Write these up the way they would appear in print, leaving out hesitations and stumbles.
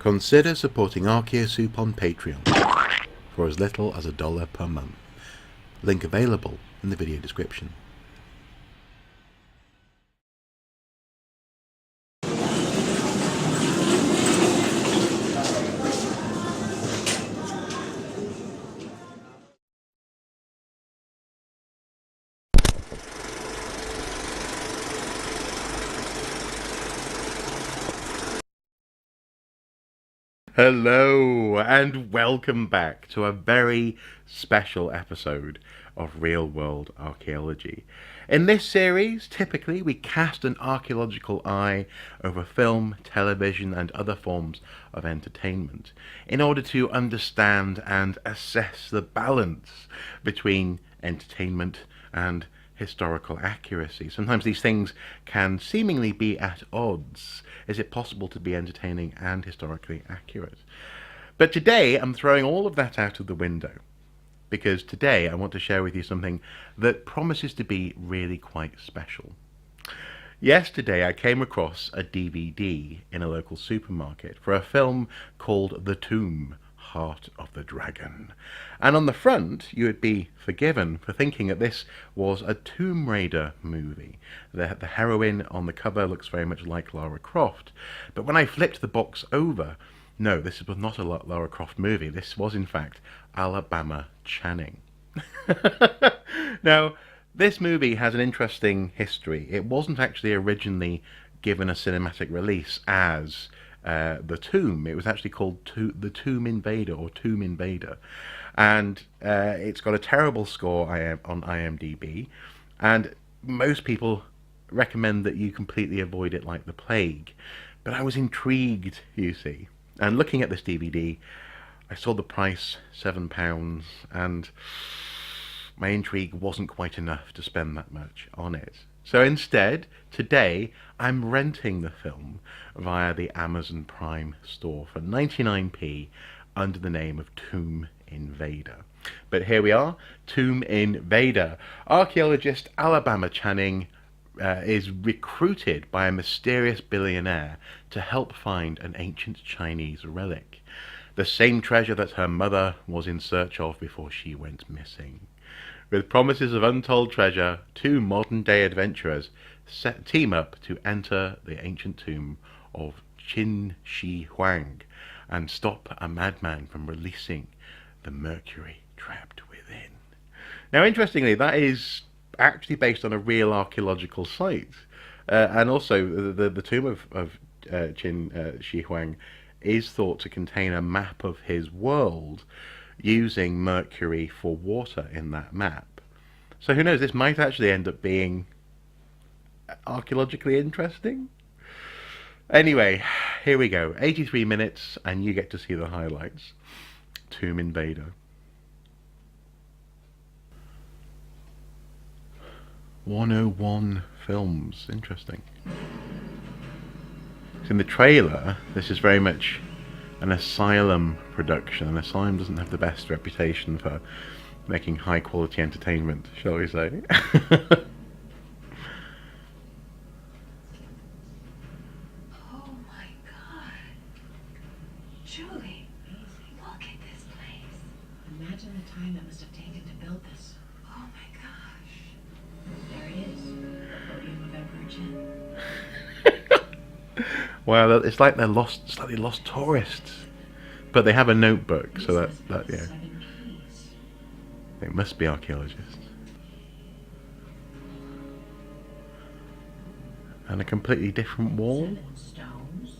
Consider supporting ArchaeoSoup on Patreon for as little as $1 per month. Link available in the video description. Hello and welcome back to a very special episode of Reel World Archaeology. In this series, typically we cast an archaeological eye over film, television and other forms of entertainment in order to understand and assess the balance between entertainment and historical accuracy. Sometimes these things can seemingly be at odds. Is it possible to be entertaining and historically accurate? But today I'm throwing all of that out of the window, because today I want to share with you something that promises to be really quite special. Yesterday I came across a DVD in a local supermarket for a film called The Tomb, Heart of the Dragon. And on the front you would be forgiven for thinking that this was a Tomb Raider movie. The heroine on the cover looks very much like Lara Croft, but when I flipped the box over, no, this was not a Lara Croft movie. This was in fact Alabama Channing. Now this movie has an interesting history. It wasn't actually originally given a cinematic release as The Tomb. It was actually called The Tomb Invader or Tomb Invader, and it's got a terrible score on IMDB, and most people recommend that you completely avoid it like the plague. But I was intrigued, you see, and looking at this DVD I saw the price, £7, and my intrigue wasn't quite enough to spend that much on it. So instead, today, I'm renting the film via the Amazon Prime store for 99p under the name of Tomb Invader. But here we are, Tomb Invader. Archaeologist Alabama Channing is recruited by a mysterious billionaire to help find an ancient Chinese relic, the same treasure that her mother was in search of before she went missing. With promises of untold treasure, two modern-day adventurers team up to enter the ancient tomb of Qin Shi Huang and stop a madman from releasing the mercury trapped within. Now, interestingly, that is actually based on a real archaeological site, and also the tomb of Qin Shi Huang is thought to contain a map of his world, using mercury for water in that map. So who knows, this might actually end up being archaeologically interesting. Anyway, here we go, 83 minutes and you get to see the highlights. Tomb Invader. "101 Films, interesting." So in the trailer, this is very much an Asylum production, and Asylum doesn't have the best reputation for making high quality entertainment, shall we say. Oh my god. Julie, look at this place. Imagine the time it must have taken to build this. Oh my gosh. There it is, the podium of Emperor Qin. Wow, it's like they're slightly lost tourists, but they have a notebook, so that yeah, they must be archaeologists. And a completely different wall. 7 stones.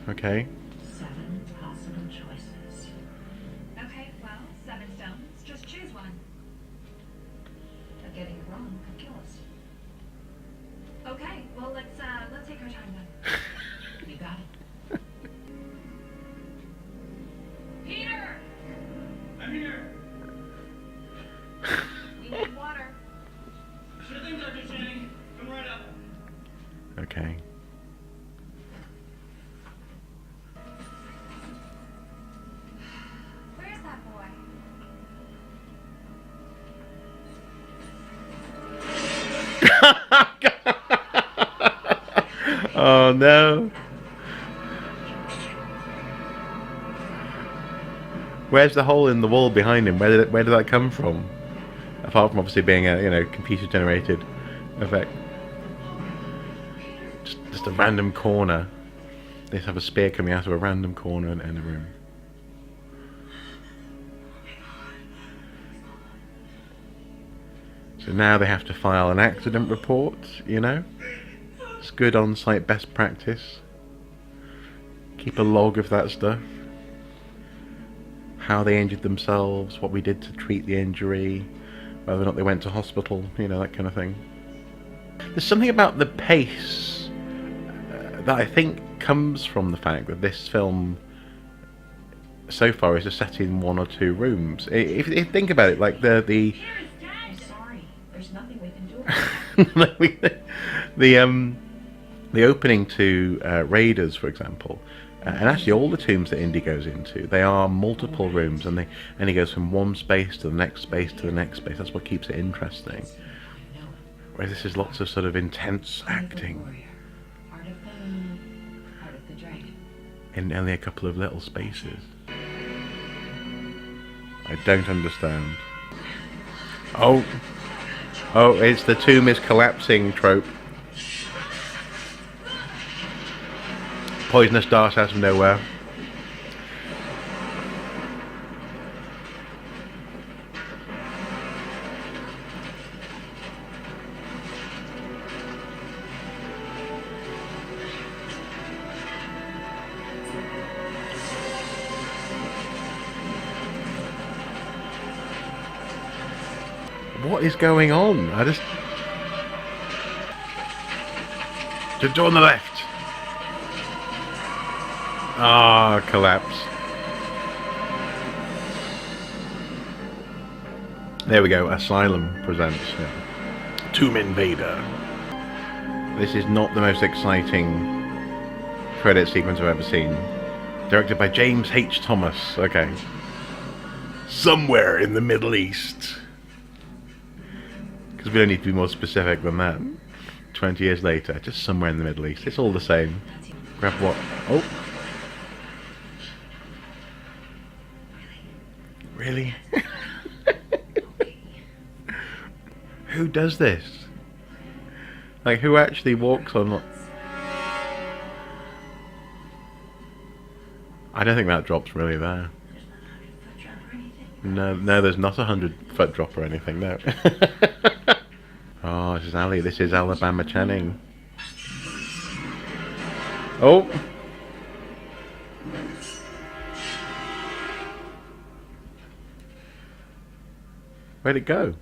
Okay. 7 possible choices. Okay, well, 7 stones. Just choose one. But getting it wrong could kill us. Okay, well, let's take our time then. You got it. Peter! I'm here. We need water. Sure thing, Dr. Channing. Come right up. Okay. Where's that boy? Oh no. Where's the hole in the wall behind him? Where did that come from? Apart from obviously being a computer generated effect. Just a random corner. They just have a spear coming out of a random corner in the room. So now they have to file an accident report, you know? It's good on-site best practice. Keep a log of that stuff. How they injured themselves, what we did to treat the injury, whether or not they went to hospital, you know, that kind of thing. There's something about the pace that I think comes from the fact that this film so far is just set in 1 or 2 rooms. If you think about it, like the I'm sorry. There's nothing we can do about it. the opening to Raiders, for example, and actually all the tombs that Indy goes into, they are multiple rooms, and he goes from one space to the next space to the next space. That's what keeps it interesting. Whereas this is lots of sort of intense acting Heart of the moon, heart of the dragon. in only a couple of little spaces. I don't understand. Oh, it's the tomb is collapsing trope. Poisonous dart out of nowhere. What is going on? Just on the left. Ah, collapse. There we go. Asylum presents Tomb Invader. This is not the most exciting credit sequence I've ever seen. Directed by James H. Thomas. Okay. Somewhere in the Middle East. Because we don't need to be more specific than that. 20 years later, just somewhere in the Middle East. It's all the same. Grab what? Oh. Really? Who does this? Like, who actually walks on... I don't think that drop's really there. No, there's not 100-foot drop or anything, no. Oh, this is Ali. This is Alabama Channing. Oh! Where'd it go?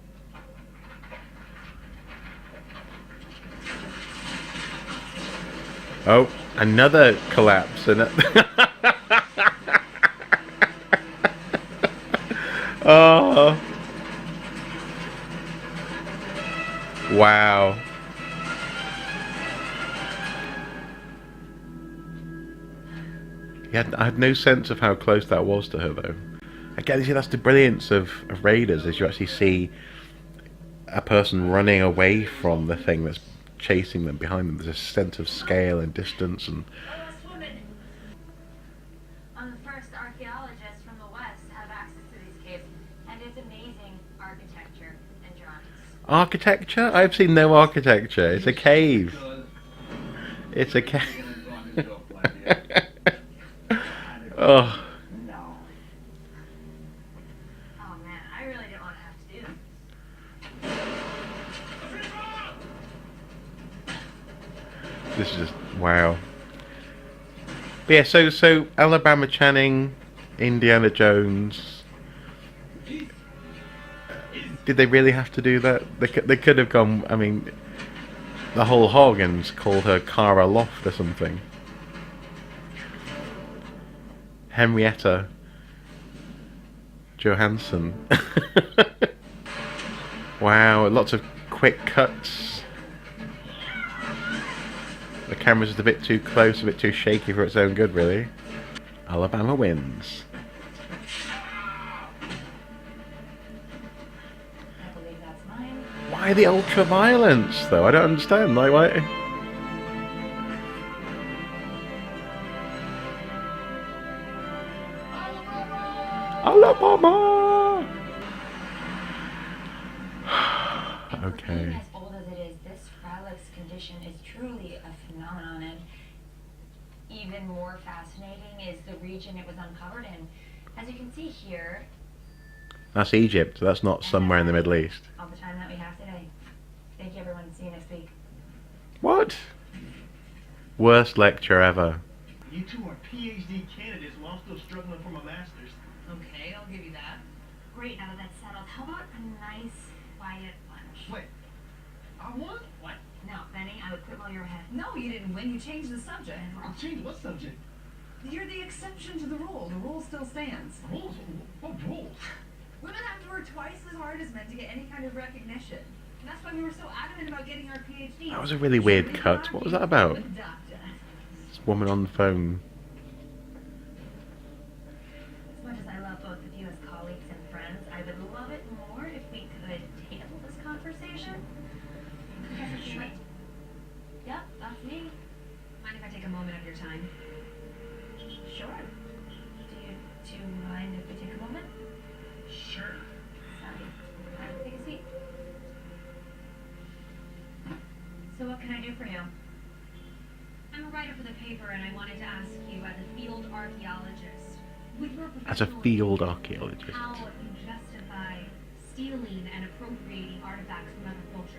Oh, another collapse. Oh. Wow. I had no sense of how close that was to her, though. Again, you see, that's the brilliance of Raiders, is you actually see a person running away from the thing that's chasing them behind them. There's a sense of scale and distance and... I'm the first archaeologists from the West to have access to these caves, and it's amazing architecture and drawings. Architecture? I've seen no architecture. It's a cave. It's a cave. Oh. Oh man, I really didn't want to have to do this. This is just wow. But yeah, so Alabama Channing, Indiana Jones. Did they really have to do that? They could have gone. I mean, the whole Hoggins called her Cara Loft or something. Henrietta Johansson. Wow, lots of quick cuts. The camera's just a bit too close, a bit too shaky for its own good, really. Alabama wins. I believe that's mine. Why the ultra violence, though? I don't understand. Like, why? Alabama! Okay. Being as old as it is, this relic's condition is truly a phenomenon, and even more fascinating is the region it was uncovered in. As you can see here, That's Egypt. That's not somewhere in the Middle East. all the time that we have today. Thank you, everyone. See you next week. What? Worst lecture ever. You two are PhD candidates while I'm still struggling for my master's. Okay, I'll give you that. Great, now that that's settled, how about a nice, quiet lunch? Wait, I won? What? No, Benny, I would quit while you're ahead. No, you didn't win. You changed the subject. I'll change what subject? You're the exception to the rule. The rule still stands. Rules? What rules? Women have to work twice as hard as men to get any kind of recognition. And that's why we were so adamant about getting our PhD. That was a really weird cut. What was that about? Doctor. This woman on the phone. As much as I love both of you as colleagues and friends, I would love it more if we could table this conversation. Sure. Yep, that's me. Mind if I take a moment of your time? Sure. Do you mind if we take a moment? Sure. Take a seat. So what can I do for you? I'm a writer for the paper, and I wanted to ask you, as a field archaeologist, with your As a professional field experience, archaeologist. how you justify stealing and appropriating artifacts from other cultures.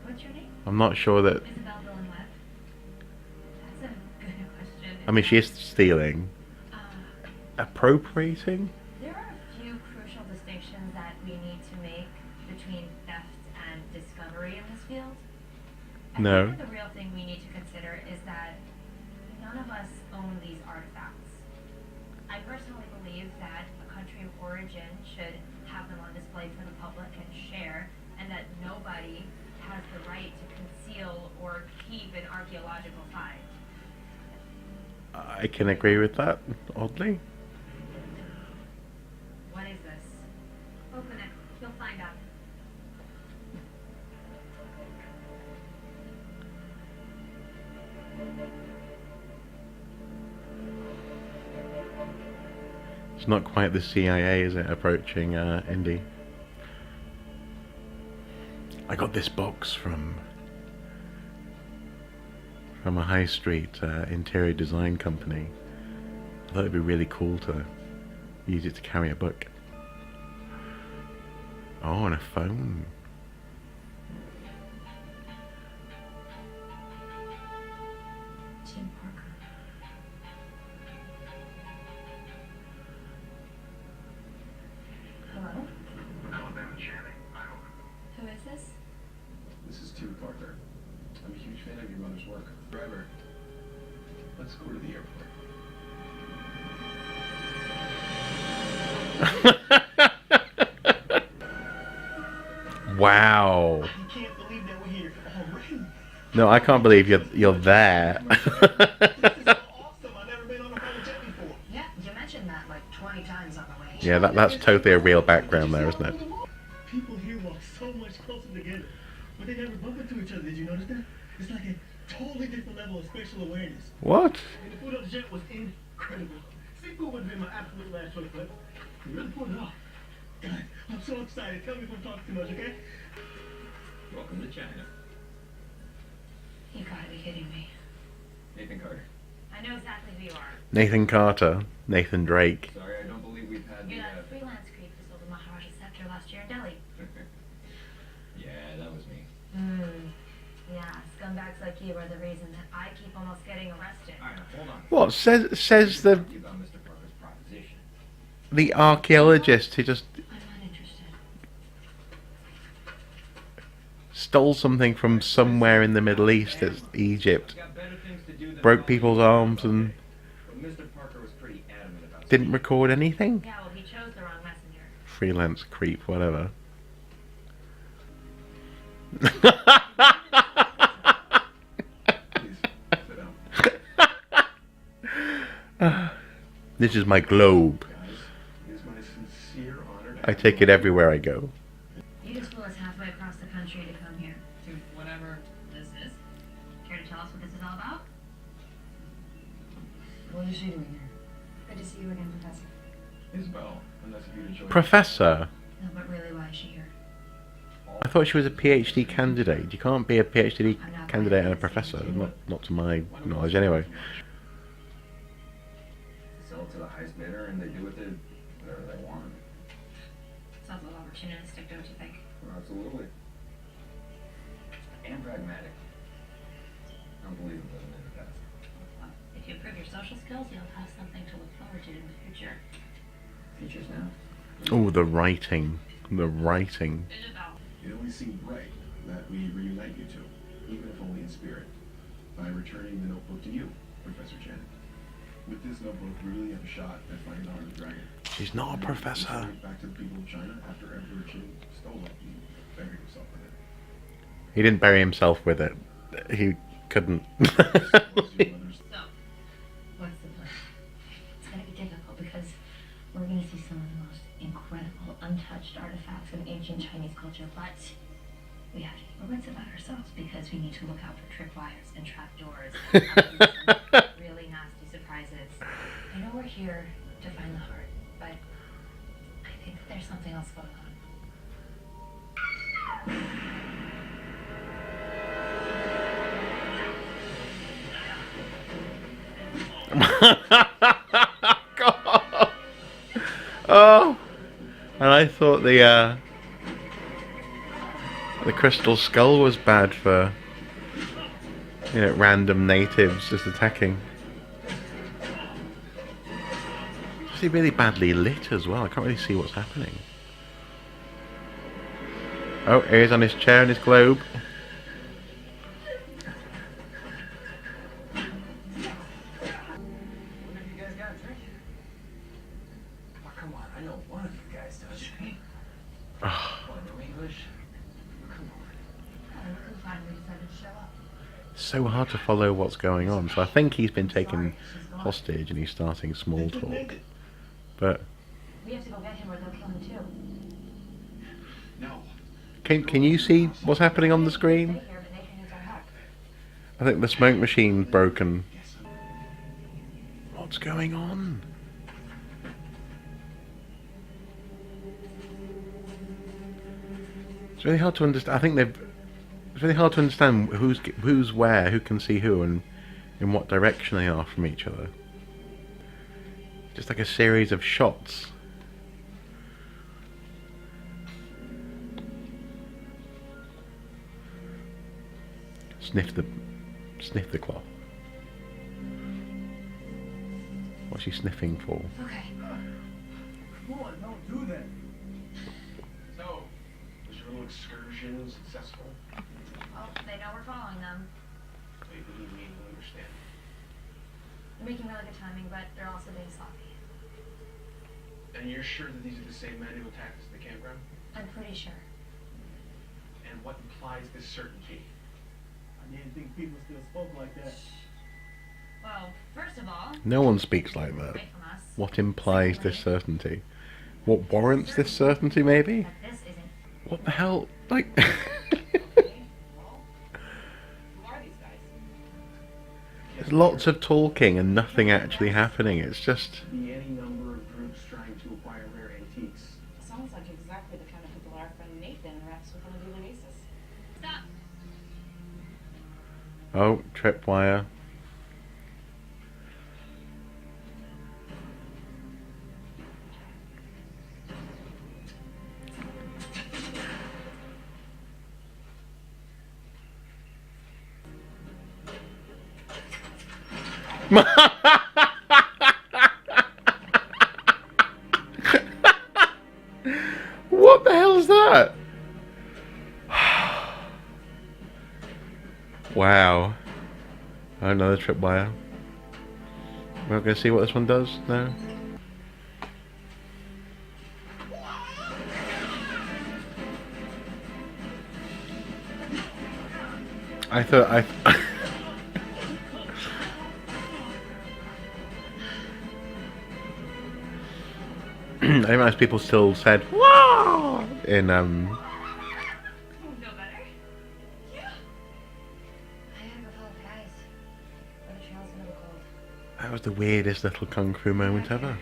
What's your name? I'm not sure that... Isabel Villeneuve. That's a good question. I mean, she is stealing. Appropriating? There are a few crucial distinctions that we need to make between theft and discovery in this field. No. I think the real thing we need to consider is that none of us own these artifacts. I personally believe that a country of origin should have them on display for the public and share, and that nobody has the right to conceal or keep an archaeological find. I can agree with that, oddly. What is this? Open it. You'll find out. It's not quite the CIA, is it, approaching Indy? I got this box from a high street interior design company. I thought it'd be really cool to use it to carry a book. Oh, and a phone. Tim Parker. Hello? Alabama Channing, I hope. Who is this? This is Tim Parker. I'm a huge fan of your mother's work. Driver, let's go to the airport. Wow. You can't believe that we're here already. No, I can't believe you're there. This is awesome. I've never been on a private jet before. Yeah, you mentioned that like 20 times on the way. Yeah, that's totally a real background there, isn't it? People here walk so much closer together, but they never bump into each other. Did you notice that? It's like a totally different level of spatial awareness. What? And the food on the jet was incredible. Seafood would have been my absolute last choice, but you really pulled it off. Guys, I'm so excited. Tell me if I'm talking too much, okay? Welcome to China. You gotta be kidding me. Nathan Carter. I know exactly who you are. Nathan Carter, Nathan Drake. Sorry, I don't believe we've had You're that freelance creep who sold the Maharaja scepter last year in Delhi. Yeah, that was me. Yeah, scumbags like you are the reason that I keep almost getting arrested. Alright, hold on. What says the You about Mr. Parker's proposition. the archaeologist who just I'm not interested. stole something from somewhere in the Middle East, it's Egypt, Got better things to do than broke people's arms and But Mr. Parker was pretty adamant about didn't record anything? Yeah, well, he chose the wrong messenger. Freelance creep, whatever. Please, sit down. This is my globe. Guys, it is my sincere honor to I take it everywhere I go. You just flew us halfway across the country to come here. To whatever this is. Care to tell us what this is all about? What is she doing here? Good to see you again, Professor. Isabel, and that's if you'd enjoy. Professor. No, but really, why is she here? I thought she was a PhD candidate. You can't be a PhD I'm not candidate and a going to professor. say Not to my knowledge, anyway. Sell it to the highest bidder, and they do with it whatever they want. Sounds a little opportunistic, don't you think? Well, absolutely. And pragmatic. Unbelievable, isn't it? That's Well, if you improve your social skills, you'll have something to look forward to in the future. features now. Oh, the writing. The writing. Isabel. It only seemed right that we reunite you two, even if only in spirit, by returning the notebook to you, Professor Channing. With this notebook, we really have a shot at finding the heart of the dragon. She's not a And professor. returning it back to the people of China after Emperor Qin stole it and buried himself with it. He didn't bury himself with it. He couldn't. Was your mother's So, What's the plan? It's gonna be difficult because we're gonna see some of the most incredible, untouched artifacts in ancient Chinese culture, but we have to keep our wits about ourselves because we need to look out for tripwires and trapdoors and some really nasty surprises. I know we're here to find the heart, but I think there's something else going on. God. Oh, and I thought the crystal skull was bad for, you know, random natives just attacking. It's really badly lit as well. I can't really see what's happening. Oh, here's on his chair and his globe. What have you guys got a drink? Oh, come on, I know one of you guys does. What, no English? Come on. We couldn't find him, we decided to show up. So hard to follow what's going on. So I think he's been taken hostage and he's starting small talk. But We have to go get him or they'll kill him too. No. can you see what's happening on the screen? Stay here, but they can use our help. I think the smoke machine's broken. Yes. What's going on? It's really hard to understand. I think it's really hard to understand who's where, who can see who, and in what direction they are from each other. Just like a series of shots. Sniff the cloth. What's she sniffing for? Okay. Come on, don't do that. So, was your little excursion successful? well, they know we're following them. They didn't mean to understand. They're making really good timing, but they're also being sloppy. And you're sure that these are the same men who attacked us at the campground? I'm pretty sure. And what implies this certainty? I didn't think people still spoke like that. Well, first of all, No one speaks like that. away from us. What implies this certainty? What warrants this certainty, maybe? That this isn't. What the hell? Like, Who are these guys? there's lots of talking and nothing actually happening. It's just... Be any number of groups trying to acquire rare antiques. Sounds like exactly the kind of people our friend Nathan interacts with on a daily basis. Stop. Oh, tripwire. What the hell is that? Wow. Another tripwire. We're not going to see what this one does now. I thought I didn't realize people still said "Wow" in Know better? I gotta go follow the guys. Or the trail's gonna go cold. That was the weirdest little kung fu moment ever.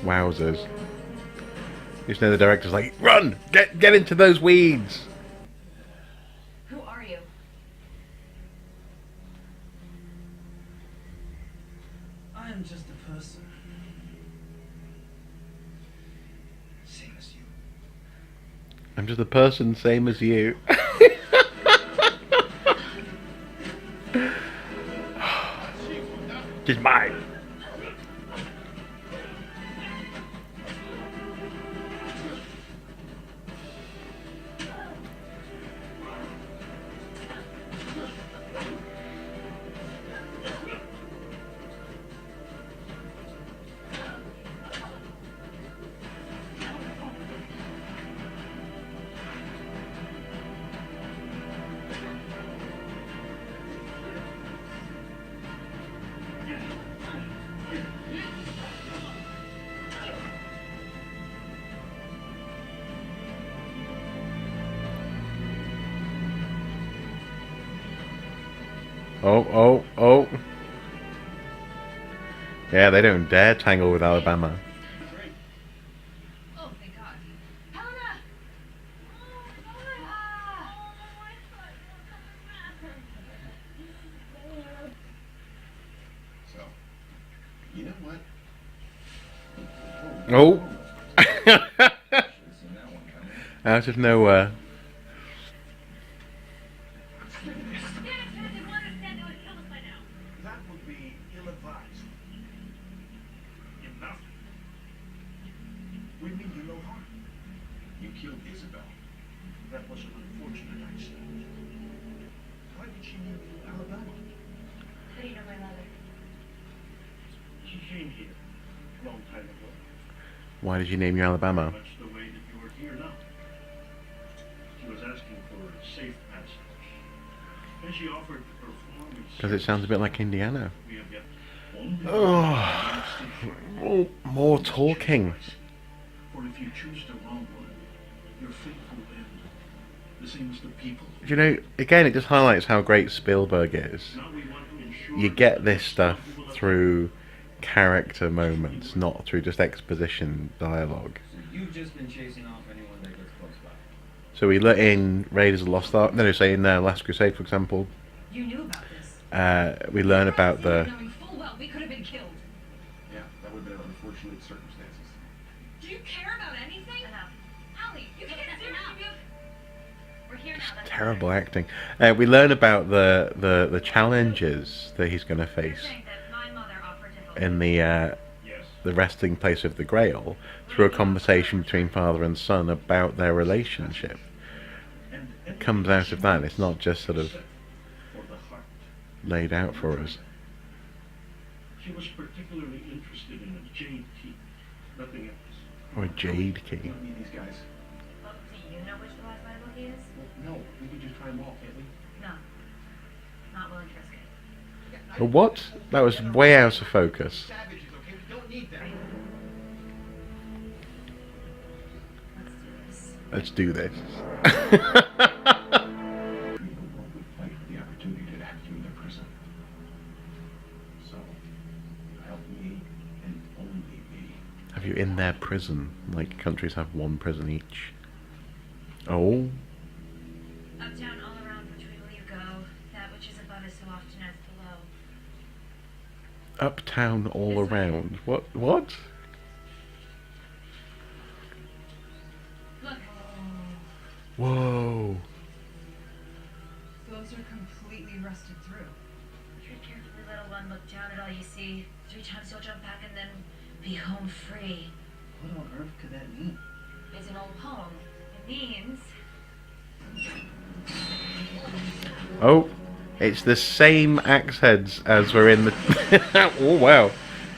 Wowzers. You just know the director's like, run! Get into those weeds! Who are you? I am just a person. Same as you. I'm just a person, same as you. Just mine. Oh. Yeah, they don't dare tangle with Alabama. Oh, thank God. Helena! So, you know what? Oh! Should've seen that one coming. Out of nowhere. That would be ill-advised. Enough. We mean you no harm. You killed Isabel. That was an unfortunate accident. Why did she name you Alabama? How do you know my mother? She came here a long time ago. Why did you name you Alabama? Much the way that you are here now. She was asking for a safe passage. And she offered to perform a Because it sounds a bit like Indiana. we have yet only Oh, more talking. For if you choose the wrong one, your fate will end. The same as the people. You know, again, it just highlights how great Spielberg is. Now we want to ensure You get this stuff through character moments, not through just exposition dialogue. So you've just been chasing off anyone that gets close by. So we let in Raiders of the Lost Ark, no, say in Last Crusade, for example. You knew about this. We learn about the... Knowing full well we could have been killed. Yeah, that would have been unfortunate circumstances. Do you care about anything? Enough. Allie, you can't That's seriously enough. be We're here now. That's Terrible acting. We learn about the challenges that he's going to You're face saying that my mother offered to help in Yes. the resting place of the Grail through a conversation between father and son about their relationship. And It comes out of that. It's not just sort of for the heart. laid out for us. She was particularly interested in a jade key. Nothing else. Or a jade We key. don't need these guys. Well, do you know which the last Bible he is? Well, no, we can just try them all, can't we? No. Not willing to risk it. But what? That was way out of focus. Savages, okay? We don't need them. Let's do Let's do this. this. The world would fight for the opportunity to have you in their prison. So, help me and only me. Have you in their prison? Like countries have one prison each. Oh, Uptown, all around, which way will you go? That which is above is so often as below. uptown all around. What? Look. Whoa. Those are completely rusted through. Tread carefully, little one. Look down at all you see. 3 times you'll jump back and then be home free. What on earth could that mean? It's an old poem. It means Oh, it's the same axe heads as were in the. Oh wow,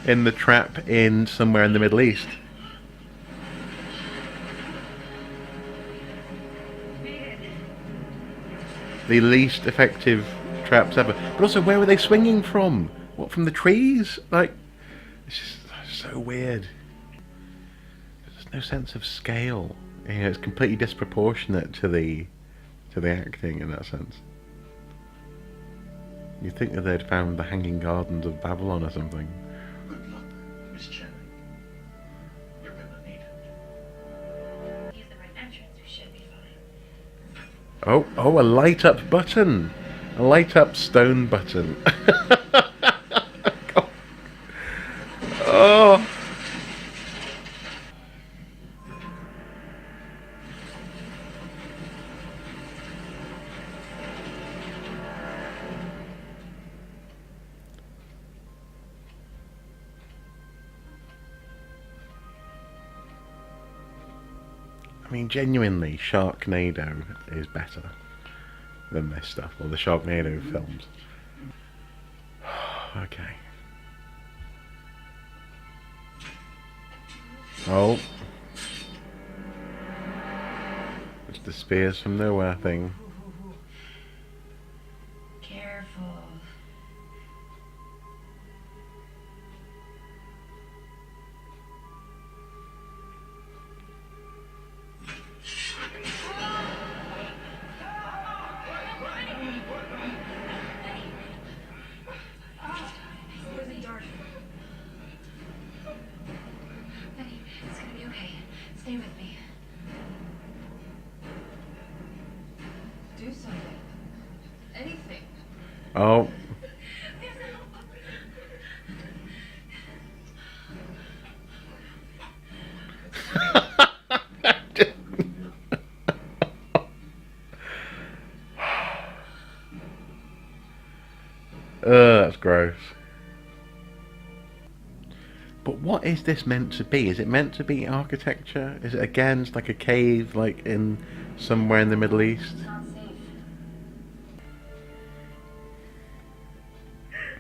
in the trap in somewhere in the Middle East. The least effective traps ever. But also, where were they swinging from? What, from the trees? Like, it's just so weird. There's no sense of scale. You know, it's completely disproportionate to the acting in that sense. You'd think that they'd found the Hanging Gardens of Babylon or something. Good luck, Miss Channing. Oh, a light up button. A light up stone button. Oh. I mean, genuinely, Sharknado is better than this stuff, or the Sharknado films. Okay. Oh. It's the spears from nowhere thing. Careful. Benny, it's gonna be okay. Stay with me. Do something. Anything. Oh. That's gross. But what is this meant to be? Is it meant to be architecture? Is it again it's like a cave, like in somewhere in the Middle East? It's not safe.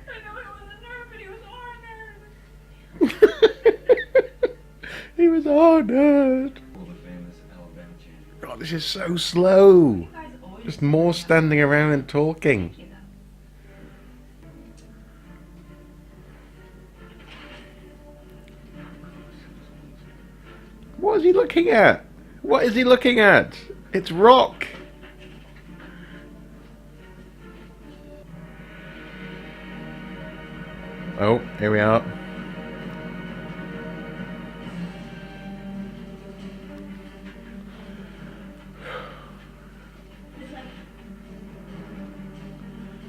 I know it was a nerve, but he was our nerve. He was honoured. Well, the famous Alabama champion. God, this is so slow. You guys always Just more standing around and talking. You know. What is he looking at? What is he looking at? It's rock. Oh, here we are.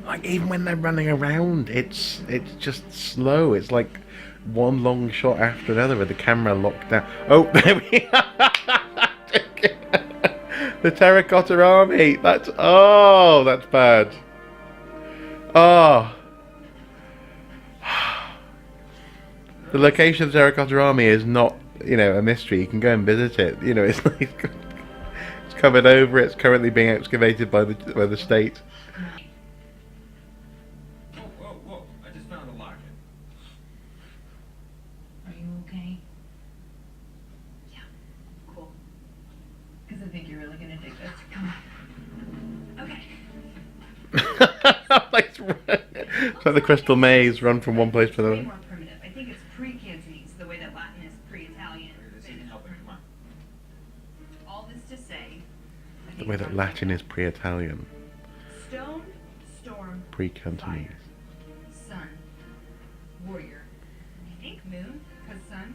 Like even when they're running around, it's just slow. It's like one long shot after another with the camera locked down. Oh, there we are. The Terracotta Army. That's bad. Oh. The location of the Terracotta Army is not, a mystery. You can go and visit it. It's like it's covered over. It's currently being excavated by the state. Whoa. I just found a locket. Are you okay? Yeah. Cool. Because I think you're really gonna dig this. Come on. Okay. It's like the Crystal Maze, run from one place to way another. more primitive. I think it's pre-Cantonese, the way that Latin is pre-Italian. This isn't helping. Come on. All this to say, I The think way that Latin is pre-Italian, stone, storm, pre-Cantonese. sun, warrior. I think moon, because sun.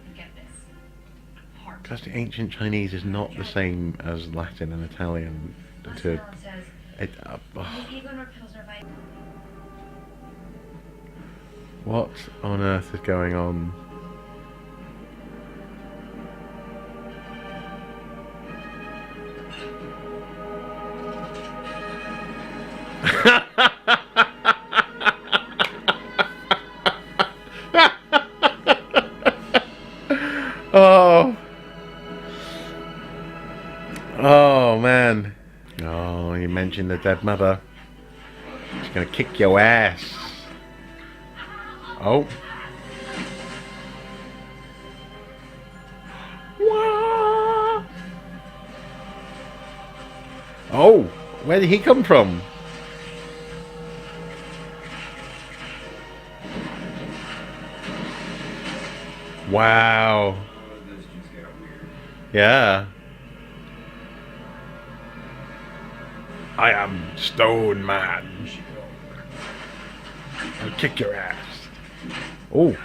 And get this, heart. Because the ancient Chinese is not the same as Latin and Italian. To Marcellin says, it, ego nor pills nor vitamins. what on earth is going on? Oh. Oh man. Oh, you mentioned the dead mother. She's gonna kick your ass. Oh. Wah. Oh, where did he come from? Wow. This just got weird. Yeah. I am Stone Man. We should go. I'll kick your ass. Oh.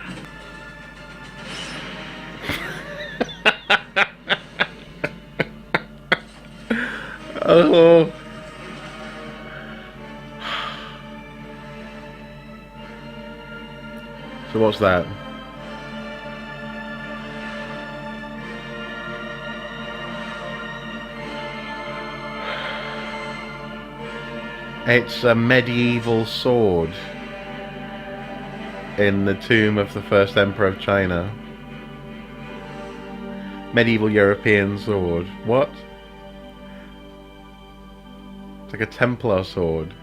Oh. So what's that? It's a medieval sword in the tomb of the first emperor of China. Medieval European sword. What? It's like a Templar sword.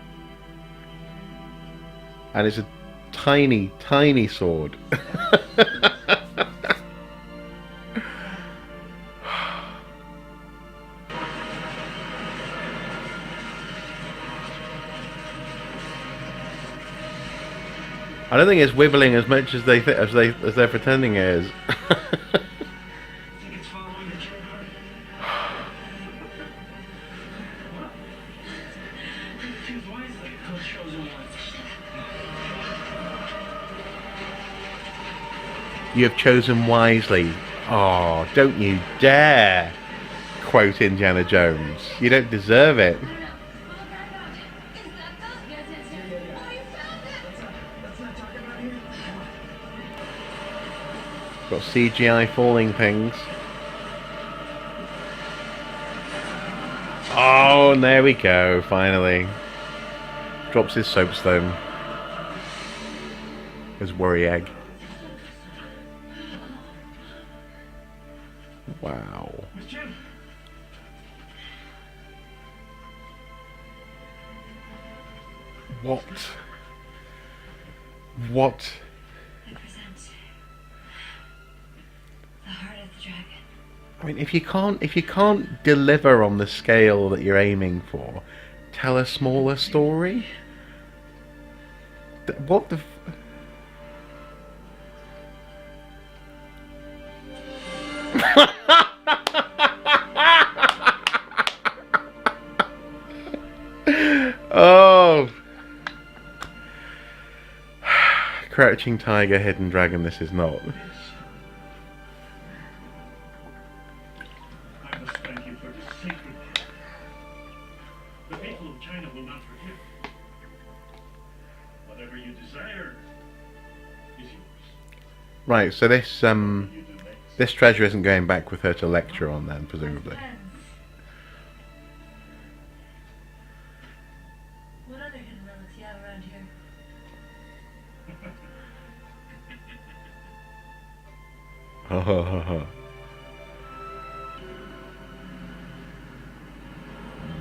And it's a tiny, tiny sword. I don't think it's wibbling as much as they're pretending it is. Think it's following the children? Choose wisely. Those chosen ones. You have chosen wisely. Oh, don't you dare quote Indiana Jones. You don't deserve it. Got CGI falling things. Oh, and there we go, finally. Drops his soapstone. His worry egg. Wow. Miss Jim. What? What? I present the heart of the dragon. I mean, if you can't deliver on the scale that you're aiming for, tell a smaller story. What the? Oh. Crouching Tiger, Hidden Dragon, this is not. I must thank you for this sacred work. The people of China will not forget. Whatever you desire is yours. Right, so this You do next. this treasure isn't going back with her to lecture on then, presumably. What other hidden relics you have around here? Ha ha ha ha.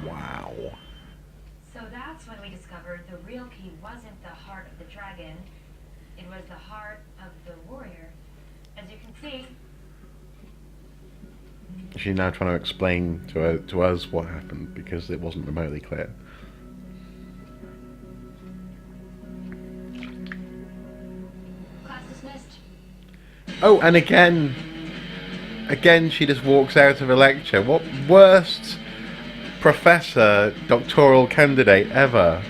Wow. So that's when we discovered the real key wasn't the heart of the dragon, it was the heart of the warrior. As you can see, She's now trying to explain to us what happened because it wasn't remotely clear. Class dismissed. Oh, and again she just walks out of a lecture. What worst professor, doctoral candidate ever?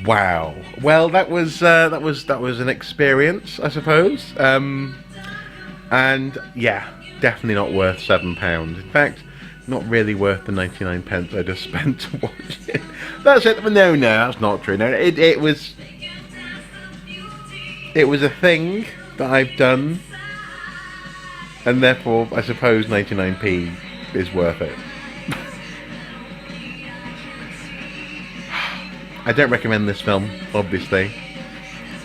Wow. Well, that was an experience, I suppose. And yeah, definitely not worth £7. In fact, not really worth the 99 pence I just spent to watch it. That's it. No, that's not true. No, it was a thing that I've done, and therefore I suppose 99p is worth it. I don't recommend this film, obviously,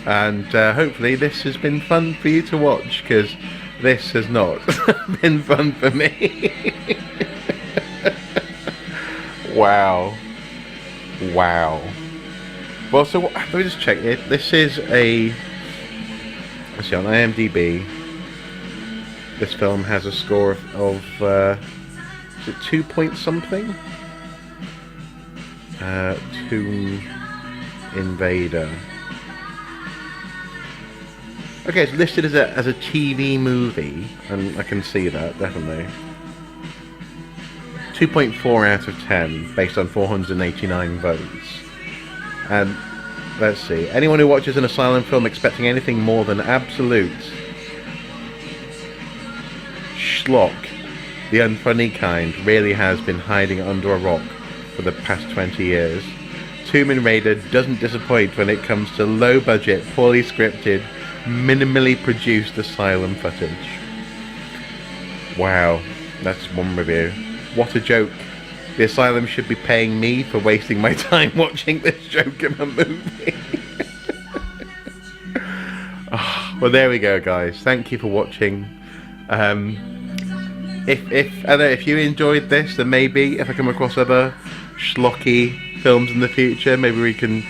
and hopefully this has been fun for you to watch, because this has not been fun for me. Wow. Well, so let me just check it. This is a, let's see, on IMDb, this film has a score of is it 2 point something? Tomb Invader. Okay, it's listed as a TV movie, and I can see that, definitely. 2.4 out of 10, based on 489 votes. And let's see, anyone who watches an asylum film expecting anything more than absolute schlock, the unfunny kind, really has been hiding under a rock for the past 20 years. Tomb Invader doesn't disappoint when it comes to low-budget, poorly scripted, minimally produced asylum footage. Wow, that's one review. What a joke. The asylum should be paying me for wasting my time watching this joke in a movie. Oh, well, there we go, guys. Thank you for watching. If you enjoyed this, then maybe if I come across other schlocky films in the future, maybe we can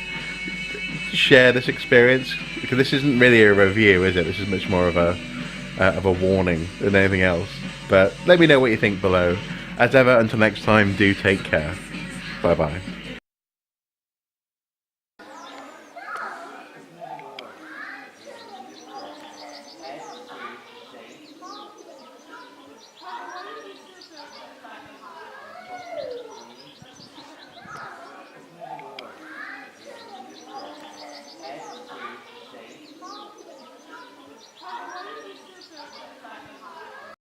share this experience, because this isn't really a review, is it? This is much more of a warning than anything else. But let me know what you think below. As ever, until next time, do take care. Bye bye.